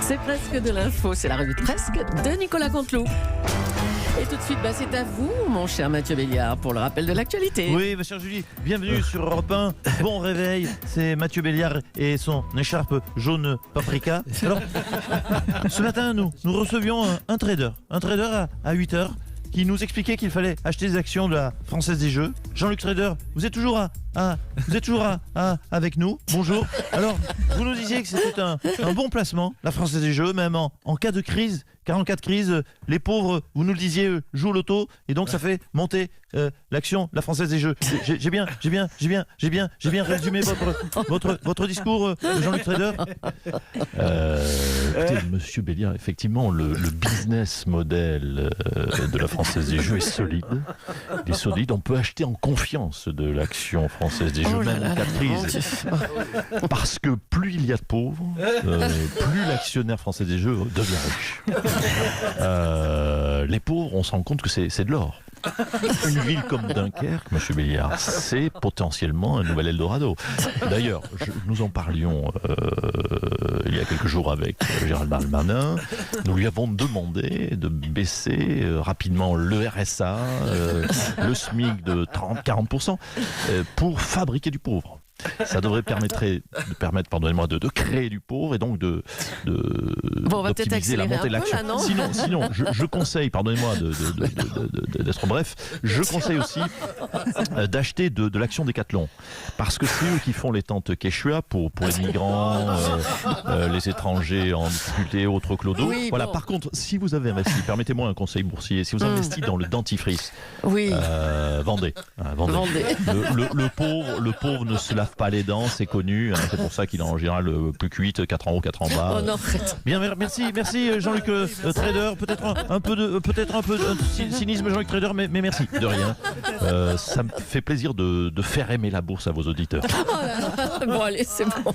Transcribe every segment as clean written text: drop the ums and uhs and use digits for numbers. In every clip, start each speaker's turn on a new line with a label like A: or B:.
A: C'est presque de l'info, c'est la revue de presque de Nicolas Canteloup. Et tout de suite, c'est à vous, mon cher Mathieu Béliard, pour le rappel de l'actualité.
B: Oui, ma chère Julie, bienvenue sur Europe 1. Bon réveil, c'est Mathieu Béliard et son écharpe jaune paprika. Alors, ce matin, nous recevions un trader à 8h qui nous expliquait qu'il fallait acheter des actions de la Française des Jeux. Jean-Luc Trader, vous êtes toujours avec nous. Bonjour. Alors, vous nous disiez que c'était un bon placement, la Française des Jeux, même en cas de crise. Car en cas de crise, les pauvres, vous nous le disiez, jouent au loto et donc ça fait monter l'action de la Française des Jeux. J'ai bien résumé votre discours, Jean-Luc Trader.
C: Écoutez, Monsieur Béliard, effectivement, le business model de la Française des Jeux est solide. Il est solide. On peut acheter en confiance de l'action Française des Jeux, même en cas de crise. Parce que plus il y a de pauvres, plus l'actionnaire français des Jeux devient riche. Les pauvres, on se rend compte que c'est de l'or. Une ville comme Dunkerque, Monsieur Béliard, c'est potentiellement un nouvel Eldorado. D'ailleurs, nous en parlions il y a quelques jours avec Gérald Darmanin. Nous lui avons demandé de baisser rapidement le RSA, le SMIC de 30-40% pour fabriquer du pauvre. Ça devrait permettre, pardonnez-moi, de créer du pauvre et donc d'optimiser la montée de l'action. Sinon, je conseille, pardonnez-moi d'être bref, je conseille aussi d'acheter de l'action Décathlon. Parce que c'est eux qui font les tentes Quechua pour les migrants, les étrangers en difficulté et autres clodos. Oui, voilà. Bon. Par contre, si vous avez investi, permettez-moi un conseil boursier, si vous avez investi dans le dentifrice, vendez. Le pauvre ne se lave pas les dents, c'est connu, c'est pour ça qu'il est en général plus cuite, 4 en haut, 4 en bas.
A: Oh non, arrête.
B: Bien, merci Jean-Luc Trader, peut-être un peu de cynisme Jean-Luc Trader, mais merci, de rien. Ça me fait plaisir de faire aimer la bourse à vos auditeurs.
A: Oh là là. Bon allez, c'est bon.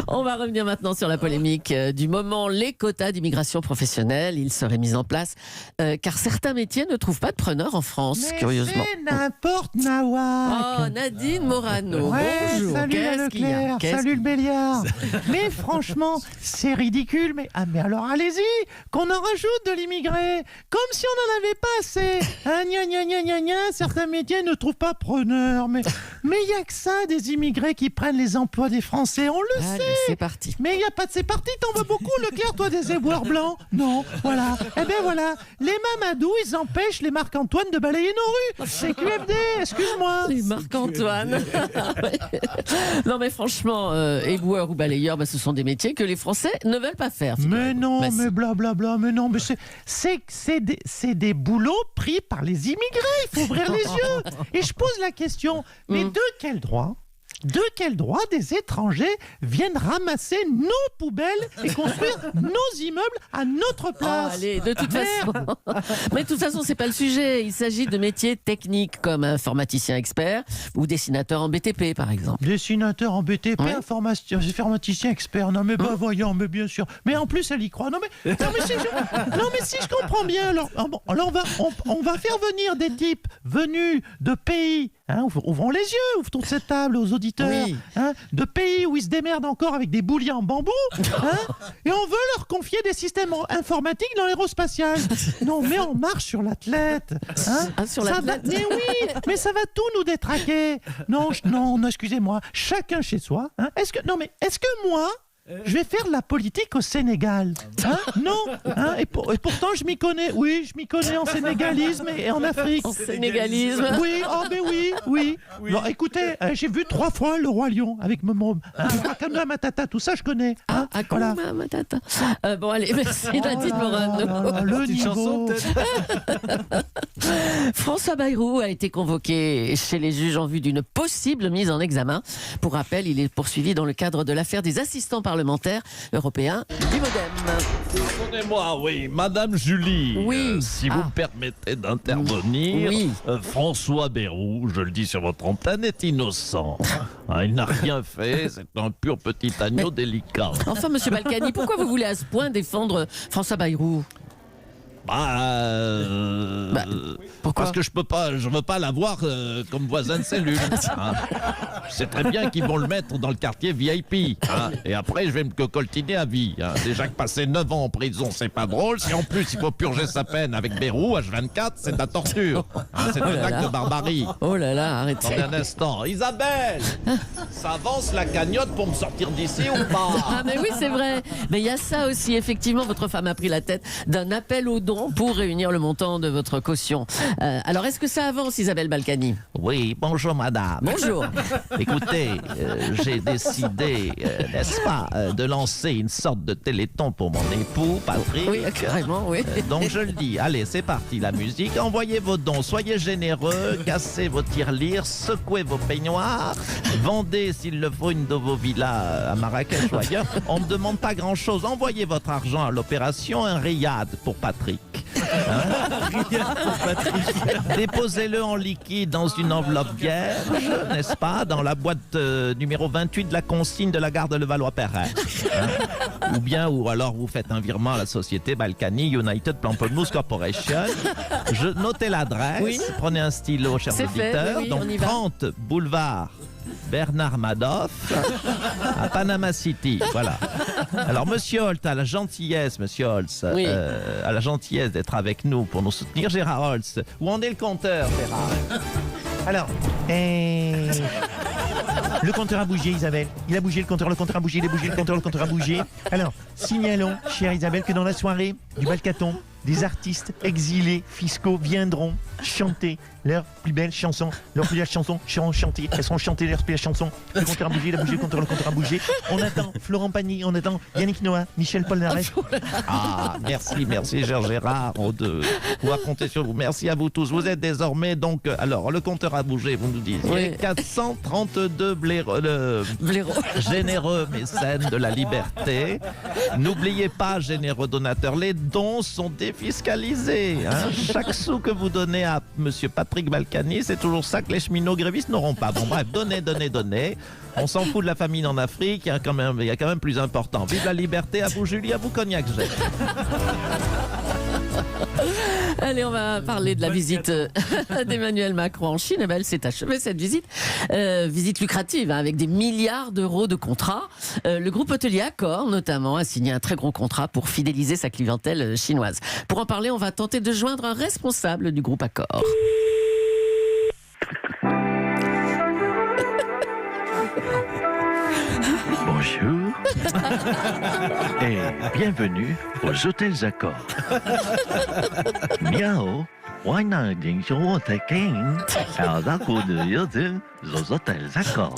A: On va revenir maintenant sur la polémique du moment. Les quotas d'immigration professionnelle, ils seraient mis en place car certains métiers ne trouvent pas de preneurs en France,
D: mais
A: curieusement.
D: C'est n'importe Nawak.
A: Oh, Nadine Morano.
D: Ouais,
A: bonjour.
D: salut le Leclerc, salut le Béliard. Mais franchement, c'est ridicule. Mais alors allez-y, qu'on en rajoute de l'immigré, comme si on n'en avait pas assez. Certains métiers ne trouvent pas preneurs. Mais il n'y a que ça, des immigrés qui prennent les emplois des Français, on le sait.
A: C'est parti.
D: Mais il n'y a pas de c'est parti, t'en veux beaucoup, Leclerc, toi, des éboueurs blancs? Non, voilà. Eh bien voilà, les Mamadou, ils empêchent les Marc-Antoine de balayer nos rues. C'est QFD, excuse-moi.
A: Les Marc-Antoine. Non mais franchement, éboueur ou balayeur, ce sont des métiers que les Français ne veulent pas faire.
D: Mais non, mais blablabla, mais non, mais c'est des boulots pris par les immigrés. Il faut ouvrir les yeux. Et je pose la question, mais de quel droit des étrangers viennent ramasser nos poubelles et construire nos immeubles à notre place?
A: Oh, allez, de toute façon. Mais de toute façon, c'est pas le sujet. Il s'agit de métiers techniques comme informaticien expert ou dessinateur en BTP, par exemple.
D: Dessinateur en BTP,
A: ouais.
D: Informaticien expert. Non mais voyons, mais bien sûr. Mais en plus, elle y croit. Non mais si je comprends bien, alors on va faire venir des types venus de pays. Ouvrons les yeux, ouvre cette table aux auditeurs,
A: oui.
D: De pays où ils se démerdent encore avec des bouliers en bambou, et on veut leur confier des systèmes informatiques dans l'aérospatial. Non, mais on marche sur l'athlète.
A: Sur l'athlète.
D: Mais oui, mais ça va tout nous détraquer. Non, excusez-moi, chacun chez soi. Est-ce que moi, je vais faire de la politique au Sénégal? Non. Et pourtant, je m'y connais. Oui, je m'y connais en sénégalisme et en Afrique.
A: En sénégalisme.
D: Oui, oui. Non, écoutez, j'ai vu 3 fois Le Roi Lion avec mon Hakuna Matata, tout ça, je connais.
A: Hakuna Matata. Bon, allez, merci Nadine Morano.
D: Le niveau.
A: François Bayrou a été convoqué chez les juges en vue d'une possible mise en examen. Pour rappel, il est poursuivi dans le cadre de l'affaire des assistants parlementaires européens du Modem.
C: Pardonnez-moi, oui, Madame Julie,
A: oui.
C: Si vous me permettez d'intervenir,
A: oui.
C: François Bayrou, je le dis sur votre antenne, est innocent. Il n'a rien fait, c'est un pur petit agneau délicat.
A: Enfin, Monsieur Balkany, pourquoi vous voulez à ce point défendre François Bayrou? Pourquoi?
C: Parce que je veux pas l'avoir comme voisin de cellule. Hein. Je sais très bien qu'ils vont le mettre dans le quartier VIP. Hein. Et après, je vais me cocoltiner à vie. Hein. Déjà que passer 9 ans en prison, c'est pas drôle. Si en plus, il faut purger sa peine avec Bérou, H24, c'est de la torture. Hein. C'est un acte de barbarie.
A: Oh là là, arrêtez.
C: Attendez un instant. Isabelle, ça avance la cagnotte pour me sortir d'ici ou pas?
A: Ah mais oui, c'est vrai. Mais il y a ça aussi. Effectivement, votre femme a pris la tête d'un appel aux dons pour réunir le montant de votre caution. Alors, est-ce que ça avance, Isabelle Balkany?
C: Oui, bonjour madame.
A: Bonjour.
C: Écoutez, j'ai décidé, n'est-ce pas, de lancer une sorte de téléthon pour mon époux, Patrick.
A: Oui, carrément, oui.
C: Donc je le dis, allez, c'est parti la musique. Envoyez vos dons, soyez généreux, cassez vos tirelires, secouez vos peignoirs, vendez s'il le faut une de vos villas à Marrakech ou ailleurs. On ne demande pas grand-chose. Envoyez votre argent à l'opération, un riad pour Patrick. Déposez-le en liquide dans une enveloppe vierge, n'est-ce pas, dans la boîte numéro 28 de la consigne de la gare de Levallois-Perret. Ou alors vous faites un virement à la société Balkany United Pamplemousse Corporation. Notez l'adresse,
A: Oui.
C: Prenez un stylo, chers
A: C'est fait,
C: auditeurs.
A: oui,
C: Donc
A: on y va.
C: 30 boulevard Bernard Madoff à Panama City. Voilà. Alors, monsieur Holt a la gentillesse,
A: Oui.
C: a la gentillesse d'être avec nous pour nous soutenir. Gérard Holtz, où en est le compteur, Gérard?
D: Alors, le compteur a bougé, Isabelle. Il a bougé, le compteur a bougé, il a bougé, le compteur a bougé. Alors, signalons, chère Isabelle, que dans la soirée du Balcaton, des artistes exilés fiscaux viendront chanter leurs plus belles chansons. Leurs plus belles chansons seront chantées. Elles seront chantées, leurs plus belles chansons. Le compteur a bougé, il a bougé, le compteur a bougé. On attend Florent Pagny, on attend Yannick Noah, Michel Polnareff.
C: Ah, merci, cher Gérard, de pouvoir compter sur vous. Merci à vous tous. Vous êtes désormais donc, alors, le compteur a bougé, vous nous disiez.
A: Oui.
C: 432
A: Blaireau.
C: généreux mécènes de la liberté. N'oubliez pas, généreux donateurs, les dons sont défiscalisés. Hein. Chaque sou que vous donnez à monsieur Patrick Balkany, c'est toujours ça que les cheminots grévistes n'auront pas. Bon, bref, donnez. On s'en fout de la famine en Afrique, il y a quand même plus important. Vive la liberté, à vous Julie, à vous Cognac Jet.
A: Allez, on va parler de la visite d'Emmanuel Macron en Chine. Eh ben, elle s'est achevée, cette visite. Visite lucrative, hein, avec des milliards d'euros de contrats. Le groupe hôtelier Accor, notamment, a signé un très gros contrat pour fidéliser sa clientèle chinoise. Pour en parler, on va tenter de joindre un responsable du groupe Accor.
E: Bonjour et bienvenue aux hôtels Accor. Miao, aux hôtels Accor.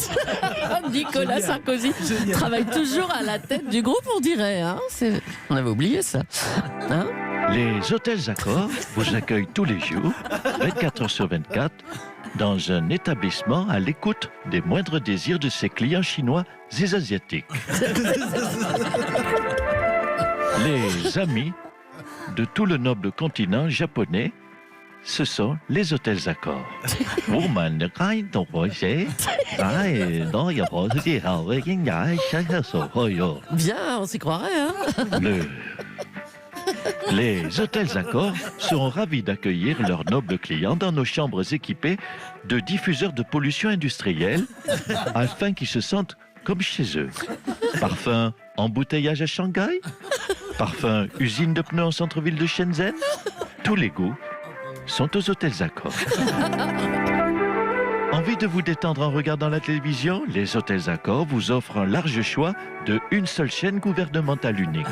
A: Nicolas Sarkozy travaille toujours à la tête du groupe, on dirait. Hein. On avait oublié ça. Hein.
E: Les hôtels Accor vous accueillent tous les jours, 24 heures sur 24, dans un établissement à l'écoute des moindres désirs de ses clients chinois et asiatiques. Les amis de tout le noble continent japonais, ce sont les hôtels Accor.
A: Bien, on s'y croirait. Hein.
E: Les hôtels Accor seront ravis d'accueillir leurs nobles clients dans nos chambres équipées de diffuseurs de pollution industrielle afin qu'ils se sentent comme chez eux. Parfum embouteillage à Shanghai, parfum usine de pneus en centre-ville de Shenzhen, tous les goûts sont aux hôtels Accor. Envie de vous détendre en regardant la télévision? Les hôtels Accor vous offrent un large choix de une seule chaîne gouvernementale unique.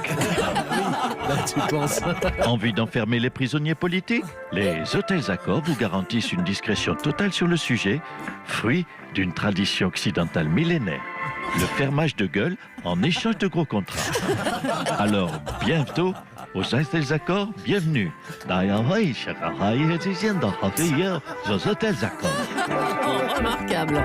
E: Envie d'enfermer les prisonniers politiques? Les hôtels Accor vous garantissent une discrétion totale sur le sujet, fruit d'une tradition occidentale millénaire. Le fermage de gueule en échange de gros contrats. Alors, bientôt, aux hôtels Accor, bienvenue. Aux hôtels Accor.
A: Oh, remarquable.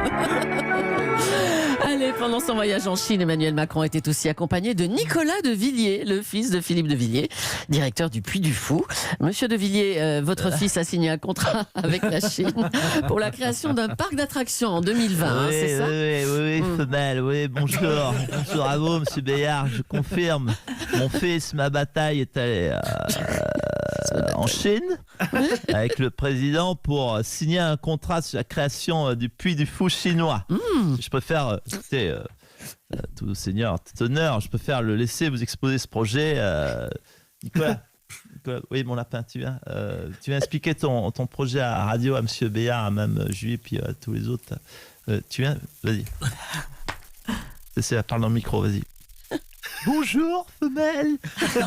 A: Allez, pendant son voyage en Chine, Emmanuel Macron était aussi accompagné de Nicolas de Villiers, le fils de Philippe de Villiers, directeur du Puy du Fou. Monsieur de Villiers, votre fils a signé un contrat avec la Chine pour la création d'un parc d'attractions en 2020, hein, c'est ça?
C: Oui, femelle, oui, bonjour. Bonjour à vous, monsieur Béard, je confirme. Mon fils, ma bataille est allée
B: en Chine avec le président pour signer un contrat sur la création du Puy du Fou chinois. Je préfère, écoutez, tout seigneur, tout honneur, je préfère le laisser vous exposer ce projet. Nicolas, oui, mon lapin, tu viens expliquer ton projet à radio, à Monsieur Béard, à Mme Julie, puis à tous les autres. Tu viens, vas-y. Laissez la parole dans le micro, vas-y.
D: Bonjour, femelle.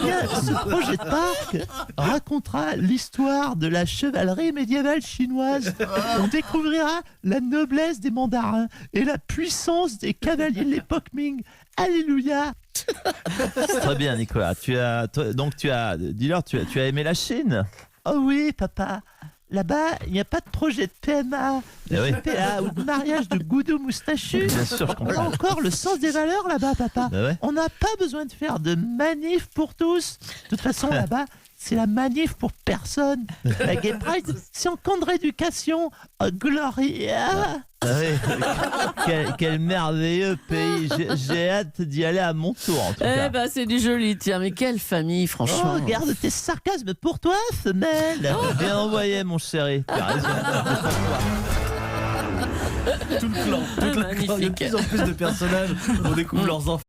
D: Bien, ce projet de parc racontera l'histoire de la chevalerie médiévale chinoise. On découvrira la noblesse des mandarins et la puissance des cavaliers de l'époque Ming. Alléluia.
B: Très bien, Nicolas. Dis-leur, tu as aimé la Chine?
D: Oh oui, papa. Là-bas, il n'y a pas de projet de PMA, de GPA ou de mariage de goudou moustachu.
B: Bien sûr, je
D: On a
B: comprends.
D: encore le sens des valeurs là-bas, papa.
B: Bah ouais.
D: On n'a pas besoin de faire de manif pour tous. De toute façon, là-bas, c'est la manif pour personne. La Gay Pride, c'est en camp de rééducation. Oh, Gloria.
B: Ah oui. Quel merveilleux pays. J'ai hâte d'y aller à mon tour, en tout cas.
A: Eh ben, c'est du joli, tiens, mais quelle famille,
D: Oh,
A: franchement.
D: garde tes sarcasmes pour toi, femelle.
B: Bien envoyé, mon chéri. Tu as raison.
F: Tout le clan. Il y a de
A: Magnifique.
F: plus en plus de personnages. On découvre leurs enfants.